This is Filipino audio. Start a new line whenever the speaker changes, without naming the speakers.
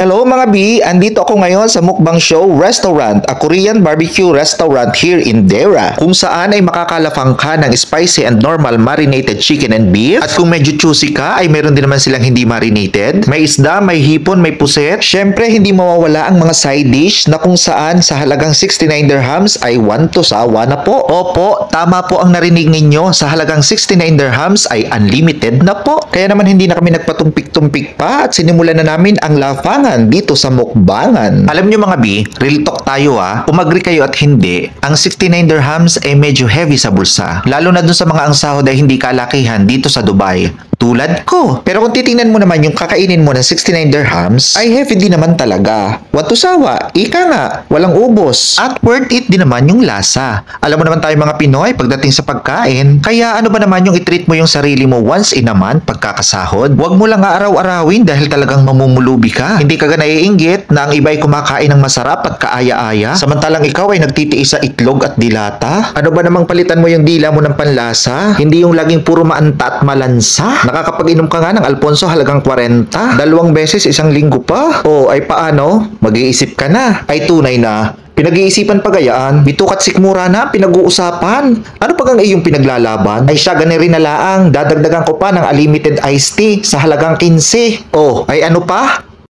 Hello mga B! Andito ako ngayon sa Mukbang Show Restaurant, a Korean barbecue restaurant here in Dera, kung saan ay makakalafang ka ng spicy and normal marinated chicken and beef. At kung medyo juicy ka, ay meron din naman silang hindi marinated. May isda, may hipon, may puset. Syempre, hindi mawawala ang mga side dish na kung saan sa halagang 69 dirhams ay 1 to sawa na po. Opo, tama po ang narinig ninyo. Sa halagang 69 dirhams ay unlimited na po. Kaya naman hindi na kami nagpatumpik-tumpik pa at sinimulan na namin ang lafangan dito sa mukbangan. Alam nyo mga B, real talk tayo kung agree kayo at hindi, ang 69 dirhams ay medyo heavy sa bulsa. Lalo na dun sa mga ang sahod ay hindi kalakihan dito sa Dubai. Tulad ko. Pero kung titingnan mo naman yung kakainin mo ng 69 dirhams, ay heavy din naman talaga. Wato sawa, ika nga, walang ubos. At worth it din naman yung lasa. Alam mo naman tayo mga Pinoy pagdating sa pagkain, kaya ano ba naman yung i-treat mo yung sarili mo once in a month pagkakasahod? Huwag mo lang araw-arawin dahil talagang mamumulubi ka. Hindi ka naiinggit na ang iba ay kumakain ng masarap at kaaya-aya, samantalang ikaw ay nagtitiis sa itlog at dilata. Ano ba namang palitan mo yung dila mo ng panlasa? Hindi yung laging puro maanta at malansa. Nakakapag-inom ka nga ng Alfonso halagang 40, 2 beses isang linggo pa. O ay paano? Mag-iisip ka na. Ay tunay na. Pinag-iisipan pa gayaan, bitukat sikmura na, pinag-uusapan. Ano pag ang iyong pinaglalaban? Ay siya gani rin na laang, dadagdagan ko pa ng unlimited iced tea sa halagang 15. Oh, ay ano pa?